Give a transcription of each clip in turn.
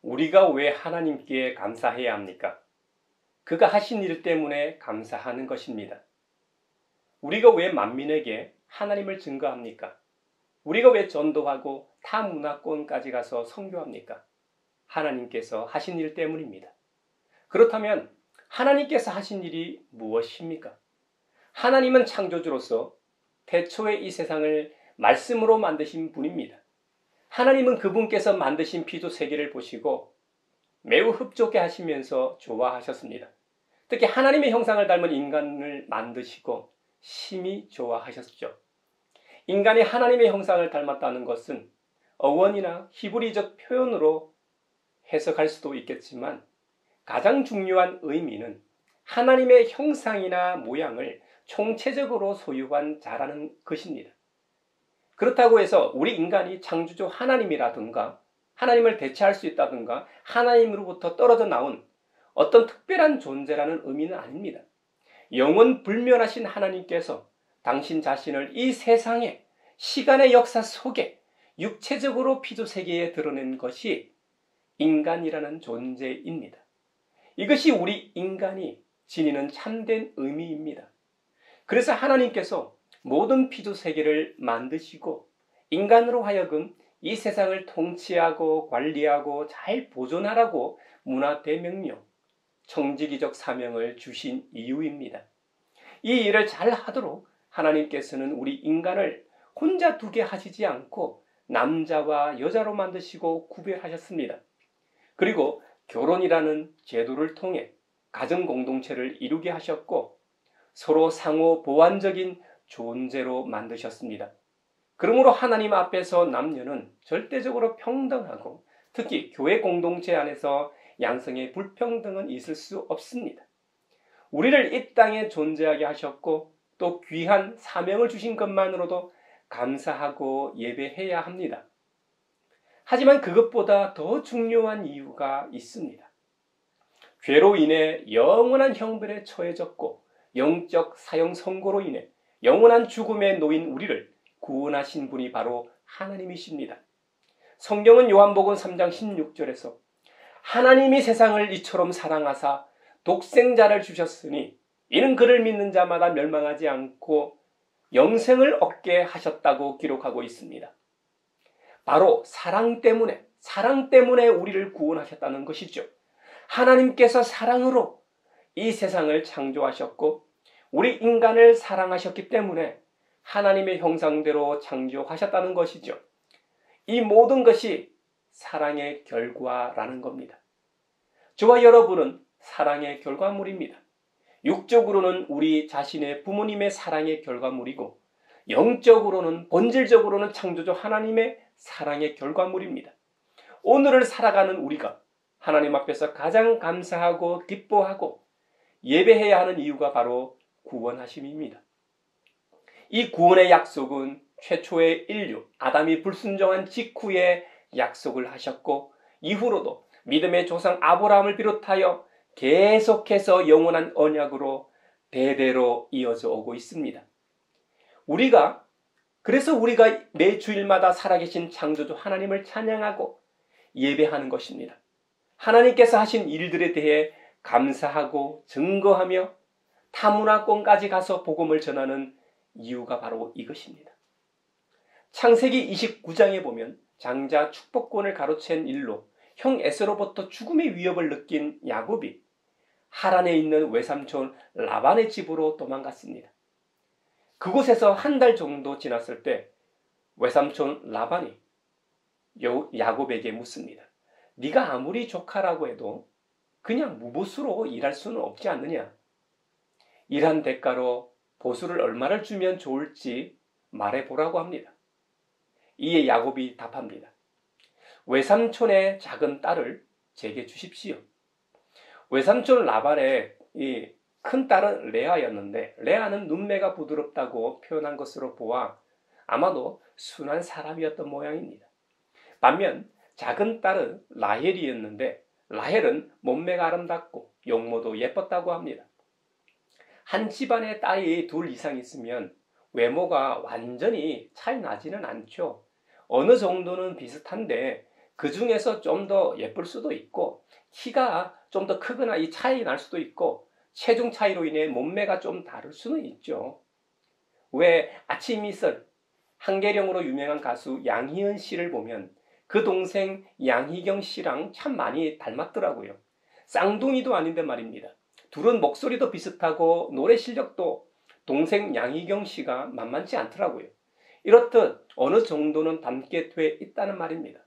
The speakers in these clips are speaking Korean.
우리가 왜 하나님께 감사해야 합니까? 그가 하신 일 때문에 감사하는 것입니다. 우리가 왜 만민에게 하나님을 증거합니까? 우리가 왜 전도하고 타 문화권까지 가서 선교합니까? 하나님께서 하신 일 때문입니다. 그렇다면 하나님께서 하신 일이 무엇입니까? 하나님은 창조주로서 태초에 이 세상을 말씀으로 만드신 분입니다. 하나님은 그분께서 만드신 피조 세계를 보시고 매우 흡족해 하시면서 좋아하셨습니다. 특히 하나님의 형상을 닮은 인간을 만드시고 심히 좋아하셨죠. 인간이 하나님의 형상을 닮았다는 것은 어원이나 히브리적 표현으로 해석할 수도 있겠지만 가장 중요한 의미는 하나님의 형상이나 모양을 총체적으로 소유한 자라는 것입니다. 그렇다고 해서 우리 인간이 창조주 하나님이라든가 하나님을 대체할 수 있다든가 하나님으로부터 떨어져 나온 어떤 특별한 존재라는 의미는 아닙니다. 영원 불멸하신 하나님께서 당신 자신을 이 세상의 시간의 역사 속에 육체적으로 피조세계에 드러낸 것이 인간이라는 존재입니다. 이것이 우리 인간이 지니는 참된 의미입니다. 그래서 하나님께서 모든 피조세계를 만드시고 인간으로 하여금 이 세상을 통치하고 관리하고 잘 보존하라고 문화대명령, 청지기적 사명을 주신 이유입니다. 이 일을 잘 하도록 하나님께서는 우리 인간을 혼자 두게 하시지 않고 남자와 여자로 만드시고 구별하셨습니다. 그리고 결혼이라는 제도를 통해 가정 공동체를 이루게 하셨고 서로 상호 보완적인 존재로 만드셨습니다. 그러므로 하나님 앞에서 남녀는 절대적으로 평등하고 특히 교회 공동체 안에서 양성의 불평등은 있을 수 없습니다. 우리를 이 땅에 존재하게 하셨고 또 귀한 사명을 주신 것만으로도 감사하고 예배해야 합니다. 하지만 그것보다 더 중요한 이유가 있습니다. 죄로 인해 영원한 형벌에 처해졌고 영적 사형 선고로 인해 영원한 죽음에 놓인 우리를 구원하신 분이 바로 하나님이십니다. 성경은 요한복음 3장 16절에서 하나님이 세상을 이처럼 사랑하사 독생자를 주셨으니 이는 그를 믿는 자마다 멸망하지 않고 영생을 얻게 하셨다고 기록하고 있습니다. 바로 사랑 때문에 우리를 구원하셨다는 것이죠. 하나님께서 사랑으로 이 세상을 창조하셨고 우리 인간을 사랑하셨기 때문에 하나님의 형상대로 창조하셨다는 것이죠. 이 모든 것이 사랑의 결과라는 겁니다. 저와 여러분은 사랑의 결과물입니다. 육적으로는 우리 자신의 부모님의 사랑의 결과물이고 영적으로는 본질적으로는 창조주 하나님의 사랑의 결과물입니다. 오늘을 살아가는 우리가 하나님 앞에서 가장 감사하고 기뻐하고 예배해야 하는 이유가 바로 구원하심입니다. 이 구원의 약속은 최초의 인류 아담이 불순종한 직후에 약속을 하셨고 이후로도 믿음의 조상 아브라함을 비롯하여 계속해서 영원한 언약으로 대대로 이어져 오고 있습니다. 그래서 우리가 매 주일마다 살아계신 창조주 하나님을 찬양하고 예배하는 것입니다. 하나님께서 하신 일들에 대해 감사하고 증거하며 타문화권까지 가서 복음을 전하는 이유가 바로 이것입니다. 창세기 29장에 보면 장자 축복권을 가로챈 일로 형 에서로부터 죽음의 위협을 느낀 야곱이 하란에 있는 외삼촌 라반의 집으로 도망갔습니다. 그곳에서 한 달 정도 지났을 때 외삼촌 라반이 야곱에게 묻습니다. 네가 아무리 조카라고 해도 그냥 무보수로 일할 수는 없지 않느냐? 일한 대가로 보수를 얼마를 주면 좋을지 말해보라고 합니다. 이에 야곱이 답합니다. 외삼촌의 작은 딸을 제게 주십시오. 외삼촌 라반의 이 큰 딸은 레아였는데 레아는 눈매가 부드럽다고 표현한 것으로 보아 아마도 순한 사람이었던 모양입니다. 반면 작은 딸은 라헬이었는데 라헬은 몸매가 아름답고 용모도 예뻤다고 합니다. 한 집안에 딸이 둘 이상 있으면 외모가 완전히 차이 나지는 않죠. 어느 정도는 비슷한데 그 중에서 좀 더 예쁠 수도 있고 키가 좀 더 크거나 이 차이 날 수도 있고 체중 차이로 인해 몸매가 좀 다를 수는 있죠. 왜 아침 이슬 한계령으로 유명한 가수 양희은 씨를 보면 그 동생 양희경 씨랑 참 많이 닮았더라고요. 쌍둥이도 아닌데 말입니다. 둘은 목소리도 비슷하고 노래 실력도 동생 양희경 씨가 만만치 않더라고요. 이렇듯 어느 정도는 닮게 돼 있다는 말입니다.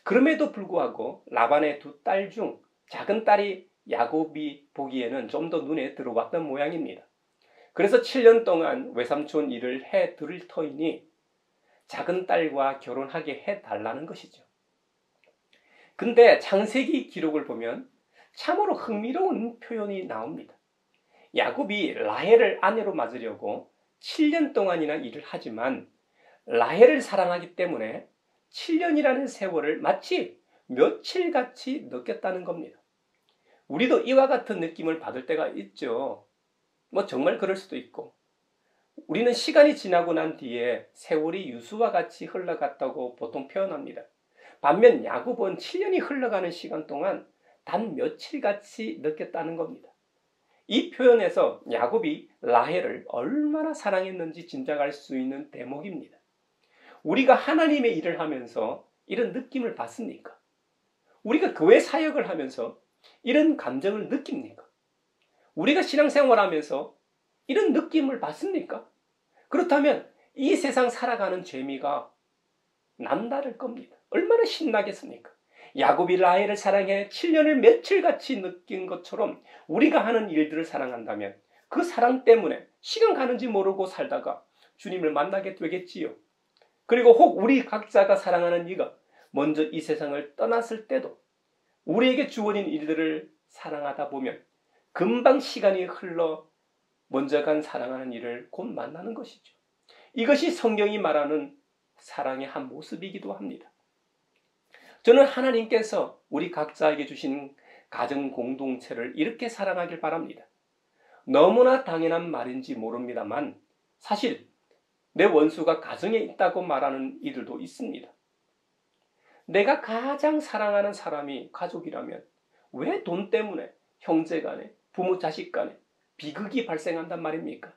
그럼에도 불구하고 라반의 두 딸 중 작은 딸이 야곱이 보기에는 좀 더 눈에 들어왔던 모양입니다. 그래서 7년 동안 외삼촌 일을 해 드릴 터이니 작은 딸과 결혼하게 해달라는 것이죠. 근데 창세기 기록을 보면 참으로 흥미로운 표현이 나옵니다. 야곱이 라헬을 아내로 맞으려고 7년 동안이나 일을 하지만 라헬을 사랑하기 때문에 7년이라는 세월을 마치 며칠같이 느꼈다는 겁니다. 우리도 이와 같은 느낌을 받을 때가 있죠. 정말 그럴 수도 있고 우리는 시간이 지나고 난 뒤에 세월이 유수와 같이 흘러갔다고 보통 표현합니다. 반면 야곱은 7년이 흘러가는 시간 동안 단 며칠같이 느꼈다는 겁니다. 이 표현에서 야곱이 라헬을 얼마나 사랑했는지 짐작할 수 있는 대목입니다. 우리가 하나님의 일을 하면서 이런 느낌을 받습니까? 우리가 교회 사역을 하면서 이런 감정을 느낍니까? 우리가 신앙생활 하면서 이런 느낌을 받습니까? 그렇다면 이 세상 살아가는 재미가 남다를 겁니다. 얼마나 신나겠습니까? 야곱이 라헬을 사랑해 7년을 며칠같이 느낀 것처럼 우리가 하는 일들을 사랑한다면 그 사랑 때문에 시간 가는지 모르고 살다가 주님을 만나게 되겠지요. 그리고 혹 우리 각자가 사랑하는 이가 먼저 이 세상을 떠났을 때도 우리에게 주어진 일들을 사랑하다 보면 금방 시간이 흘러 먼저 간 사랑하는 이를 곧 만나는 것이죠. 이것이 성경이 말하는 사랑의 한 모습이기도 합니다. 저는 하나님께서 우리 각자에게 주신 가정 공동체를 이렇게 사랑하길 바랍니다. 너무나 당연한 말인지 모릅니다만 사실 내 원수가 가정에 있다고 말하는 이들도 있습니다. 내가 가장 사랑하는 사람이 가족이라면 왜 돈 때문에 형제 간에 부모 자식 간에 비극이 발생한단 말입니까?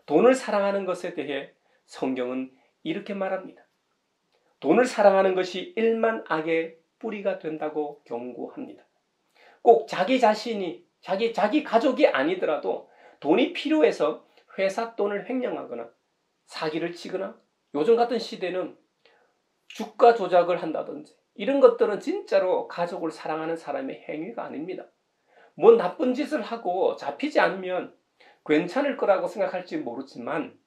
돈을 사랑하는 것에 대해 성경은 이렇게 말합니다. 돈을 사랑하는 것이 일만 악의 뿌리가 된다고 경고합니다. 꼭 자기 자신이 자기 가족이 아니더라도 돈이 필요해서 회사 돈을 횡령하거나 사기를 치거나 요즘 같은 시대는 주가 조작을 한다든지 이런 것들은 진짜로 가족을 사랑하는 사람의 행위가 아닙니다. 뭐 나쁜 짓을 하고 잡히지 않으면 괜찮을 거라고 생각할지 모르지만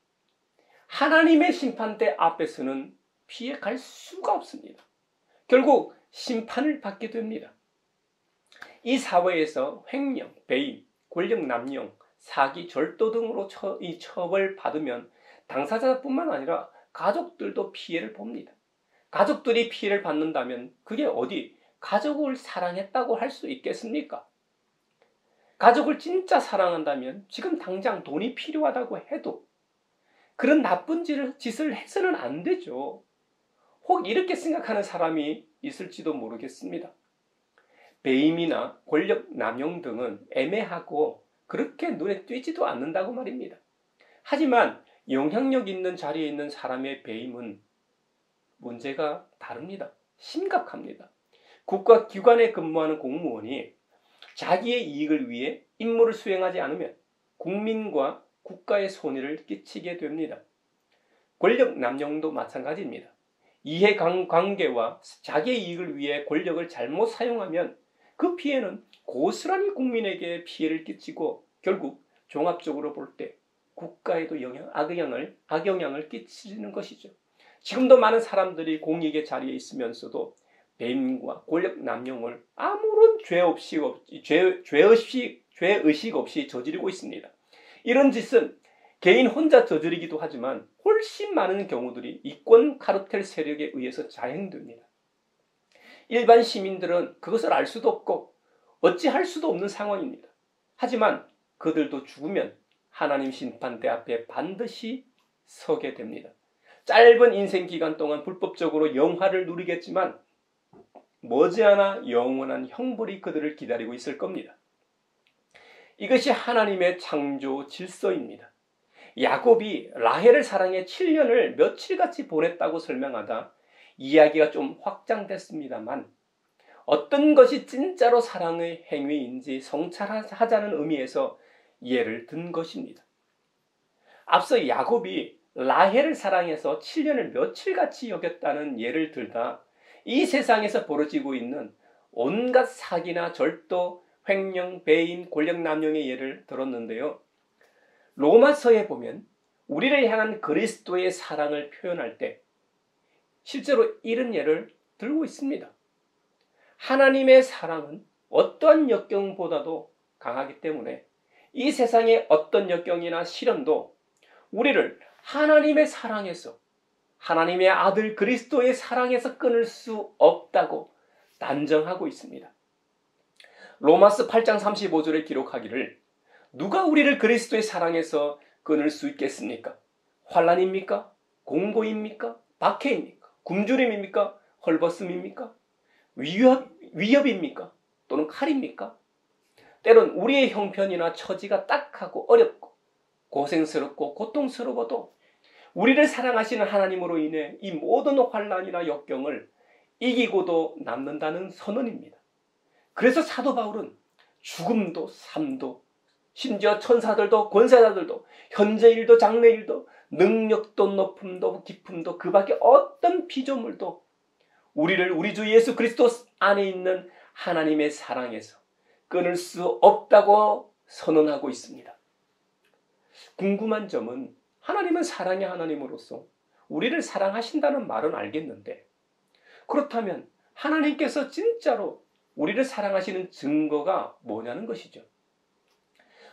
하나님의 심판대 앞에서는 피해 갈 수가 없습니다. 결국 심판을 받게 됩니다. 이 사회에서 횡령, 배임, 권력 남용, 사기, 절도 등으로 처벌받으면 당사자뿐만 아니라 가족들도 피해를 봅니다. 가족들이 피해를 받는다면 그게 어디 가족을 사랑했다고 할 수 있겠습니까? 가족을 진짜 사랑한다면 지금 당장 돈이 필요하다고 해도 그런 나쁜 짓을 해서는 안 되죠. 혹 이렇게 생각하는 사람이 있을지도 모르겠습니다. 배임이나 권력 남용 등은 애매하고 그렇게 눈에 띄지도 않는다고 말입니다. 하지만 영향력 있는 자리에 있는 사람의 배임은 문제가 다릅니다. 심각합니다. 국가기관에 근무하는 공무원이 자기의 이익을 위해 임무를 수행하지 않으면 국민과 국가에 손해를 끼치게 됩니다. 권력 남용도 마찬가지입니다. 이해관계와 자기의 이익을 위해 권력을 잘못 사용하면 그 피해는 고스란히 국민에게 피해를 끼치고 결국 종합적으로 볼 때 국가에도 악영향을 끼치는 것이죠. 지금도 많은 사람들이 공익의 자리에 있으면서도 배임과 권력 남용을 아무런 죄의식 없이 저지르고 있습니다. 이런 짓은 개인 혼자 저지르기도 하지만 훨씬 많은 경우들이 이권 카르텔 세력에 의해서 자행됩니다. 일반 시민들은 그것을 알 수도 없고 어찌할 수도 없는 상황입니다. 하지만 그들도 죽으면 하나님 심판대 앞에 반드시 서게 됩니다. 짧은 인생 기간 동안 불법적으로 영화를 누리겠지만 머지않아 영원한 형벌이 그들을 기다리고 있을 겁니다. 이것이 하나님의 창조 질서입니다. 야곱이 라헬을 사랑해 7년을 며칠같이 보냈다고 설명하다 이야기가 좀 확장됐습니다만 어떤 것이 진짜로 사랑의 행위인지 성찰하자는 의미에서 예를 든 것입니다. 앞서 야곱이 라헬을 사랑해서 7년을 며칠같이 여겼다는 예를 들다 이 세상에서 벌어지고 있는 온갖 사기나 절도, 횡령, 배임, 권력남용의 예를 들었는데요. 로마서에 보면 우리를 향한 그리스도의 사랑을 표현할 때 실제로 이런 예를 들고 있습니다. 하나님의 사랑은 어떠한 역경보다도 강하기 때문에 이 세상의 어떤 역경이나 시련도 우리를 하나님의 사랑에서, 하나님의 아들 그리스도의 사랑에서 끊을 수 없다고 단정하고 있습니다. 로마서 8장 35절에 기록하기를 누가 우리를 그리스도의 사랑에서 끊을 수 있겠습니까? 환난입니까? 공고입니까? 박해입니까? 굶주림입니까? 헐벗음입니까? 위협입니까? 또는 칼입니까? 때론 우리의 형편이나 처지가 딱하고 어렵고 고생스럽고 고통스러워도 우리를 사랑하시는 하나님으로 인해 이 모든 환난이나 역경을 이기고도 남는다는 선언입니다. 그래서 사도 바울은 죽음도 삶도 심지어 천사들도 권세자들도 현재일도 장래일도 능력도 높음도 기품도 그 밖에 어떤 피조물도 우리를 우리 주 예수 그리스도 안에 있는 하나님의 사랑에서 끊을 수 없다고 선언하고 있습니다. 궁금한 점은 하나님은 사랑의 하나님으로서 우리를 사랑하신다는 말은 알겠는데 그렇다면 하나님께서 진짜로 우리를 사랑하시는 증거가 뭐냐는 것이죠.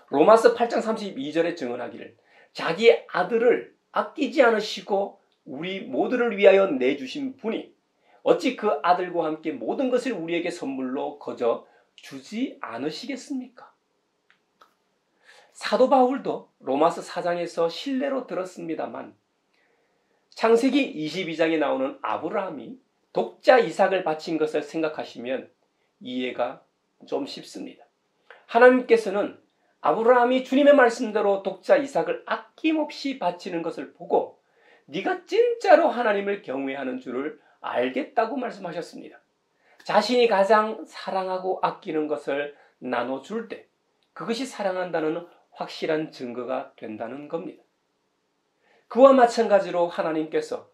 로마서 8장 32절에 증언하기를 자기 아들을 아끼지 않으시고 우리 모두를 위하여 내주신 분이 어찌 그 아들과 함께 모든 것을 우리에게 선물로 거저 주지 않으시겠습니까? 사도 바울도 로마서 4장에서 신뢰로 들었습니다만 창세기 22장에 나오는 아브라함이 독자 이삭을 바친 것을 생각하시면 이해가 좀 쉽습니다. 하나님께서는 아브라함이 주님의 말씀대로 독자 이삭을 아낌없이 바치는 것을 보고 네가 진짜로 하나님을 경외하는 줄을 알겠다고 말씀하셨습니다. 자신이 가장 사랑하고 아끼는 것을 나눠줄 때 그것이 사랑한다는 확실한 증거가 된다는 겁니다. 그와 마찬가지로 하나님께서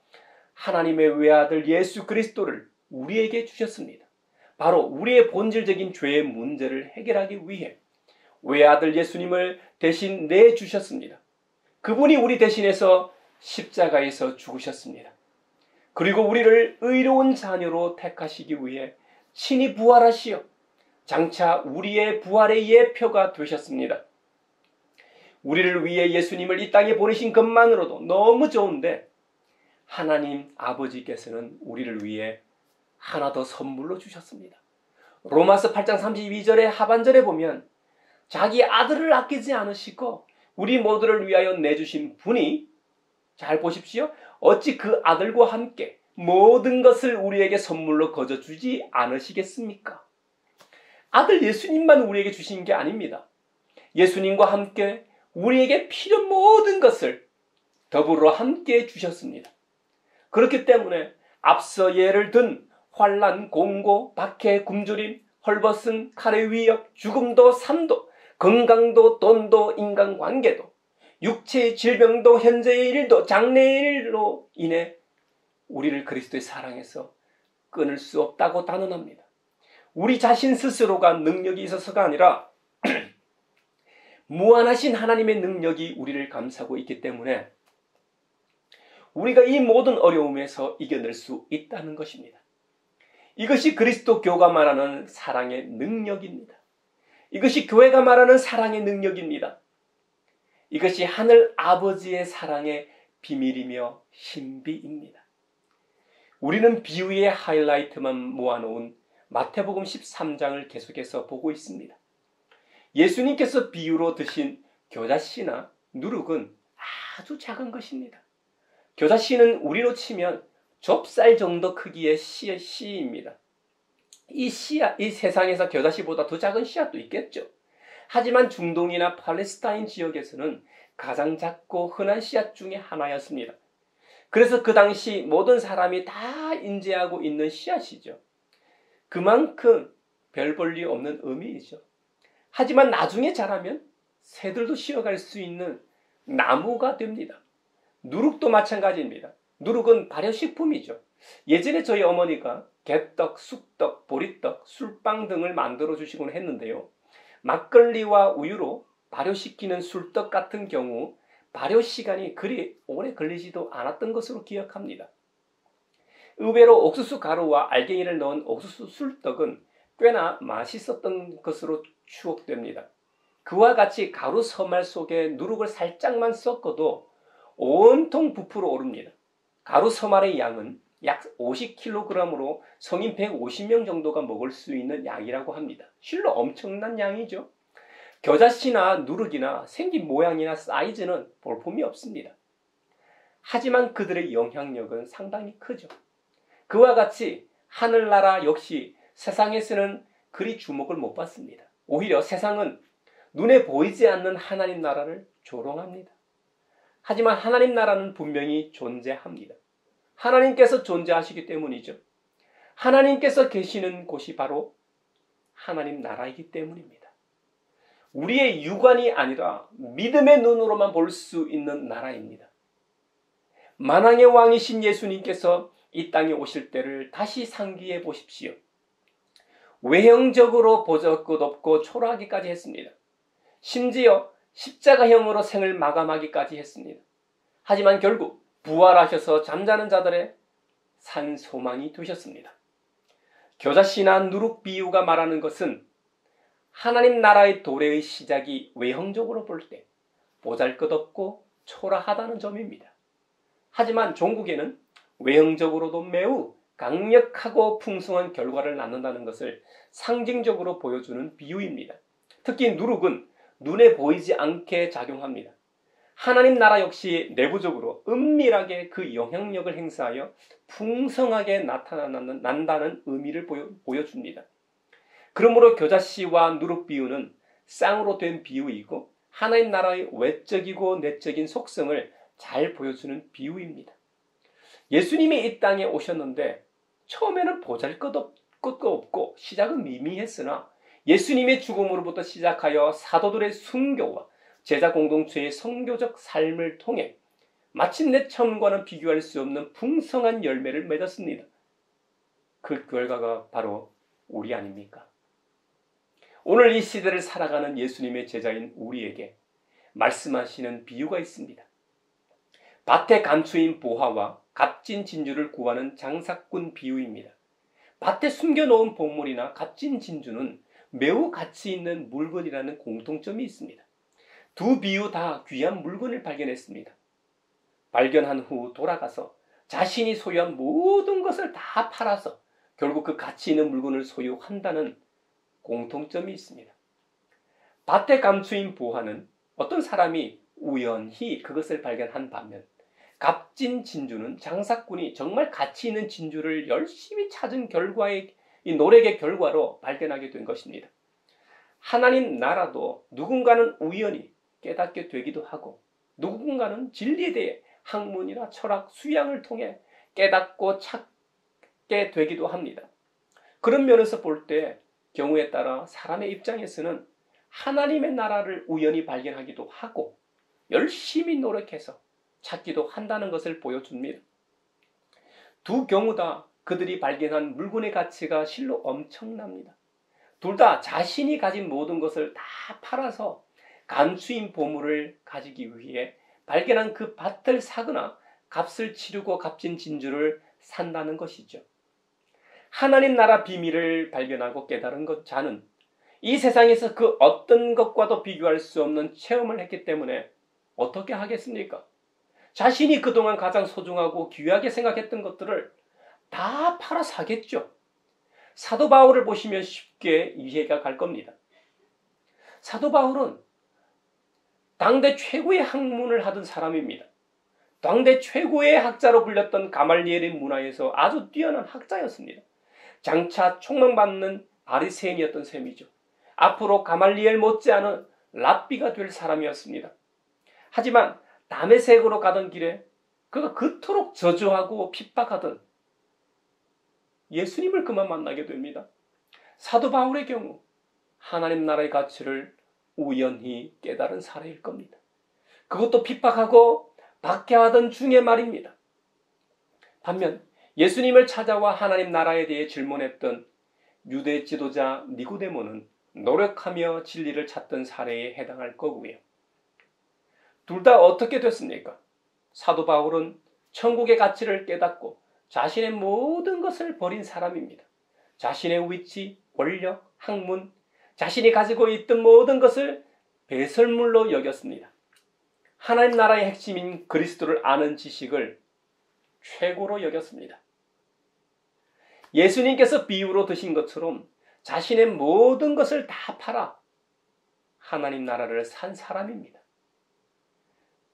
하나님의 외아들 예수 그리스도를 우리에게 주셨습니다. 바로 우리의 본질적인 죄의 문제를 해결하기 위해 외아들 예수님을 대신 내주셨습니다. 그분이 우리 대신해서 십자가에서 죽으셨습니다. 그리고 우리를 의로운 자녀로 택하시기 위해 친히 부활하시어 장차 우리의 우리의 예표가 되셨습니다. 우리를 위해 예수님을 이 땅에 보내신 것만으로도 너무 좋은데 하나님 아버지께서는 우리를 위해 하나 더 선물로 주셨습니다. 로마서 8장 32절의 하반절에 보면 자기 아들을 아끼지 않으시고 우리 모두를 위하여 내주신 분이 잘 보십시오. 어찌 그 아들과 함께 모든 것을 우리에게 선물로 거저 주지 않으시겠습니까? 아들 예수님만 우리에게 주신 게 아닙니다. 예수님과 함께 우리에게 필요한 모든 것을 더불어 함께 주셨습니다. 그렇기 때문에 앞서 예를 든 환난, 공고, 박해, 굶주림, 헐벗음, 칼의 위협, 죽음도 삶도, 건강도 돈도 인간관계도 육체의 질병도 현재의 일도 장래의 일로 인해 우리를 그리스도의 사랑에서 끊을 수 없다고 단언합니다. 우리 자신 스스로가 능력이 있어서가 아니라 무한하신 하나님의 능력이 우리를 감싸고 있기 때문에 우리가 이 모든 어려움에서 이겨낼 수 있다는 것입니다. 이것이 그리스도교가 말하는 사랑의 능력입니다. 이것이 교회가 말하는 사랑의 능력입니다. 이것이 하늘 아버지의 사랑의 비밀이며 신비입니다. 우리는 비유의 하이라이트만 모아놓은 마태복음 13장을 계속해서 보고 있습니다. 예수님께서 비유로 드신 겨자씨나 누룩은 아주 작은 것입니다. 겨자씨는 우리로 치면 좁쌀 정도 크기의 씨입니다. 이 씨앗, 이 세상에서 겨자씨보다 더 작은 씨앗도 있겠죠. 하지만 중동이나 팔레스타인 지역에서는 가장 작고 흔한 씨앗 중에 하나였습니다. 그래서 그 당시 모든 사람이 다 인지하고 있는 씨앗이죠. 그만큼 별 볼 일 없는 의미이죠. 하지만 나중에 자라면 새들도 쉬어갈 수 있는 나무가 됩니다. 누룩도 마찬가지입니다. 누룩은 발효식품이죠. 예전에 저희 어머니가 개떡, 쑥떡, 보리떡, 술빵 등을 만들어 주시곤 했는데요. 막걸리와 우유로 발효시키는 술떡 같은 경우 발효 시간이 그리 오래 걸리지도 않았던 것으로 기억합니다. 의외로 옥수수 가루와 알갱이를 넣은 옥수수 술떡은 꽤나 맛있었던 것으로 추억됩니다. 그와 같이 가루 서말 속에 누룩을 살짝만 섞어도 온통 부풀어 오릅니다. 가루 서말의 양은 약 50kg으로 성인 150명 정도가 먹을 수 있는 양이라고 합니다. 실로 엄청난 양이죠. 겨자씨나 누룩이나 생긴 모양이나 사이즈는 볼품이 없습니다. 하지만 그들의 영향력은 상당히 크죠. 그와 같이 하늘나라 역시 세상에서는 그리 주목을 못 받습니다. 오히려 세상은 눈에 보이지 않는 하나님 나라를 조롱합니다. 하지만 하나님 나라는 분명히 존재합니다. 하나님께서 존재하시기 때문이죠. 하나님께서 계시는 곳이 바로 하나님 나라이기 때문입니다. 우리의 육안이 아니라 믿음의 눈으로만 볼 수 있는 나라입니다. 만왕의 왕이신 예수님께서 이 땅에 오실 때를 다시 상기해 보십시오. 외형적으로 보잘것없고 초라하기까지 했습니다. 심지어 십자가형으로 생을 마감하기까지 했습니다. 하지만 결국 부활하셔서 잠자는 자들의 산 소망이 되셨습니다. 겨자씨나 누룩 비유가 말하는 것은 하나님 나라의 도래의 시작이 외형적으로 볼 때 보잘것없고 초라하다는 점입니다. 하지만 종국에는 외형적으로도 매우 강력하고 풍성한 결과를 낳는다는 것을 상징적으로 보여주는 비유입니다. 특히 누룩은 눈에 보이지 않게 작용합니다. 하나님 나라 역시 내부적으로 은밀하게 그 영향력을 행사하여 풍성하게 난다는 의미를 보여줍니다. 그러므로 겨자씨와 누룩 비유는 쌍으로 된 비유이고 하나님 나라의 외적이고 내적인 속성을 잘 보여주는 비유입니다. 예수님이 이 땅에 오셨는데 처음에는 보잘것도 없고 시작은 미미했으나 예수님의 죽음으로부터 시작하여 사도들의 순교와 제자 공동체의 선교적 삶을 통해 마침내 처음과는 비교할 수 없는 풍성한 열매를 맺었습니다. 그 결과가 바로 우리 아닙니까? 오늘 이 시대를 살아가는 예수님의 제자인 우리에게 말씀하시는 비유가 있습니다. 밭에 감추인 보화와 값진 진주를 구하는 장사꾼 비유입니다. 밭에 숨겨놓은 보물이나 값진 진주는 매우 가치 있는 물건이라는 공통점이 있습니다. 두 비유 다 귀한 물건을 발견했습니다. 발견한 후 돌아가서 자신이 소유한 모든 것을 다 팔아서 결국 그 가치 있는 물건을 소유한다는 공통점이 있습니다. 밭에 감추인 보화는 어떤 사람이 우연히 그것을 발견한 반면 값진 진주는 장사꾼이 정말 가치 있는 진주를 열심히 찾은 결과의 이 노력의 결과로 발견하게 된 것입니다. 하나님 나라도 누군가는 우연히 깨닫게 되기도 하고 누군가는 진리에 대해 학문이나 철학, 수양을 통해 깨닫고 찾게 되기도 합니다. 그런 면에서 볼 때 경우에 따라 사람의 입장에서는 하나님의 나라를 우연히 발견하기도 하고 열심히 노력해서 찾기도 한다는 것을 보여줍니다. 두 경우 다 그들이 발견한 물건의 가치가 실로 엄청납니다. 둘 다 자신이 가진 모든 것을 다 팔아서 감추인 보물을 가지기 위해 발견한 그 밭을 사거나 값을 치르고 값진 진주를 산다는 것이죠. 하나님 나라 비밀을 발견하고 깨달은 자는 이 세상에서 그 어떤 것과도 비교할 수 없는 체험을 했기 때문에 어떻게 하겠습니까? 자신이 그동안 가장 소중하고 귀하게 생각했던 것들을 다 팔아 사겠죠. 사도 바울을 보시면 쉽게 이해가 갈 겁니다. 사도 바울은 당대 최고의 학문을 하던 사람입니다. 당대 최고의 학자로 불렸던 가말리엘의 문화에서 아주 뛰어난 학자였습니다. 장차 촉망받는 바리새인이었던 셈이죠. 앞으로 가말리엘 못지않은 랍비가 될 사람이었습니다. 하지만 다메섹으로 가던 길에 그가 그토록 저주하고 핍박하던 예수님을 그만 만나게 됩니다. 사도 바울의 경우 하나님 나라의 가치를 우연히 깨달은 사례일 겁니다. 그것도 핍박하고 박해하던 중에 말입니다. 반면 예수님을 찾아와 하나님 나라에 대해 질문했던 유대 지도자 니고데모는 노력하며 진리를 찾던 사례에 해당할 거고요. 둘 다 어떻게 됐습니까? 사도 바울은 천국의 가치를 깨닫고 자신의 모든 것을 버린 사람입니다. 자신의 위치, 권력, 학문, 자신이 가지고 있던 모든 것을 배설물로 여겼습니다. 하나님 나라의 핵심인 그리스도를 아는 지식을 최고로 여겼습니다. 예수님께서 비유로 드신 것처럼 자신의 모든 것을 다 팔아 하나님 나라를 산 사람입니다.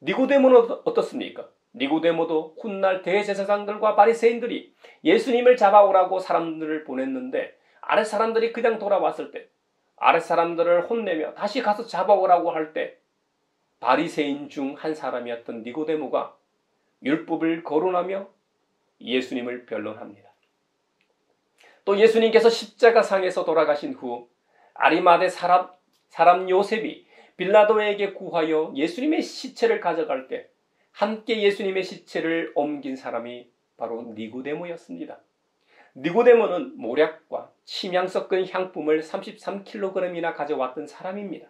니고데모는 어떻습니까? 니고데모도 훗날 대제사장들과 바리새인들이 예수님을 잡아오라고 사람들을 보냈는데 아랫 사람들이 그냥 돌아왔을 때, 아랫 사람들을 혼내며 다시 가서 잡아오라고 할 때 바리새인 중 한 사람이었던 니고데모가 율법을 거론하며 예수님을 변론합니다. 또 예수님께서 십자가상에서 돌아가신 후 아리마대 사람 요셉이 빌라도에게 구하여 예수님의 시체를 가져갈 때 함께 예수님의 시체를 옮긴 사람이 바로 니고데모였습니다. 니고데모는 모략과 침향 섞은 향품을 33kg이나 가져왔던 사람입니다.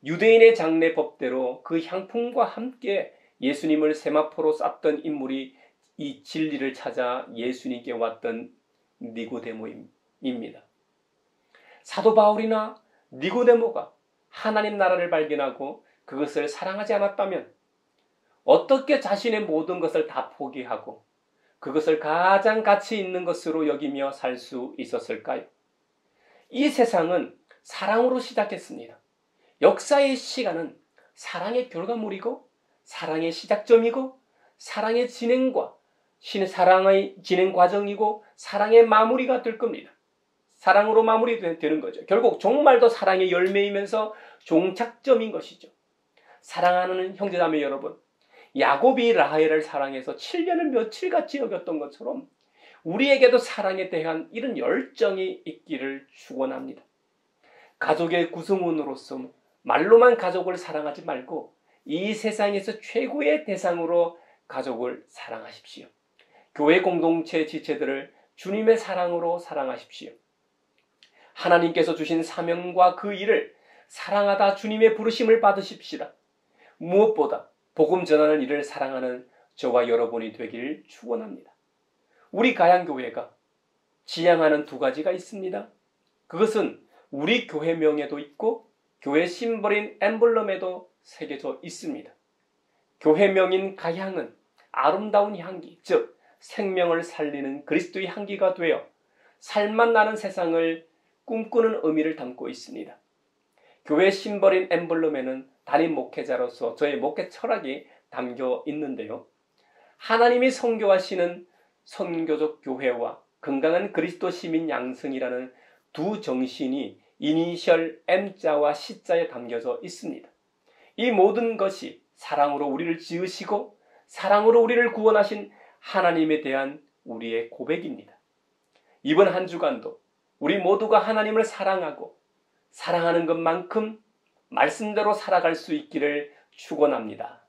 유대인의 장례 법대로 그 향품과 함께 예수님을 세마포로 쌌던 인물이 이 진리를 찾아 예수님께 왔던 니고데모입니다. 사도 바울이나 니고데모가 하나님 나라를 발견하고 그것을 사랑하지 않았다면 어떻게 자신의 모든 것을 다 포기하고 그것을 가장 가치 있는 것으로 여기며 살 수 있었을까요? 이 세상은 사랑으로 시작했습니다. 역사의 시간은 사랑의 결과물이고 사랑의 시작점이고 사랑의 진행과 사랑의 진행 과정이고 사랑의 마무리가 될 겁니다. 사랑으로 마무리되는 거죠. 결국 종말도 사랑의 열매이면서 종착점인 것이죠. 사랑하는 형제자매 여러분, 야곱이 라헬을 사랑해서 7년을 며칠같이 여겼던 것처럼 우리에게도 사랑에 대한 이런 열정이 있기를 축원합니다. 가족의 구성원으로서 말로만 가족을 사랑하지 말고 이 세상에서 최고의 대상으로 가족을 사랑하십시오. 교회 공동체 지체들을 주님의 사랑으로 사랑하십시오. 하나님께서 주신 사명과 그 일을 사랑하다 주님의 부르심을 받으십시다. 무엇보다 복음 전하는 일을 사랑하는 저와 여러분이 되길 축원합니다. 우리 가양교회가 지향하는 두 가지가 있습니다. 그것은 우리 교회명에도 있고 교회 심벌인 엠블럼에도 새겨져 있습니다. 교회명인 가향은 아름다운 향기, 즉 생명을 살리는 그리스도의 향기가 되어 살맛 나는 세상을 꿈꾸는 의미를 담고 있습니다. 교회 심벌인 엠블럼에는 담임 목회자로서 저의 목회 철학이 담겨 있는데요. 하나님이 선교하시는 선교적 교회와 건강한 그리스도 시민 양성이라는 두 정신이 이니셜 M자와 C자에 담겨져 있습니다. 이 모든 것이 사랑으로 우리를 지으시고 사랑으로 우리를 구원하신 하나님에 대한 우리의 고백입니다. 이번 한 주간도 우리 모두가 하나님을 사랑하고 사랑하는 것만큼 말씀대로 살아갈 수 있기를 축원합니다.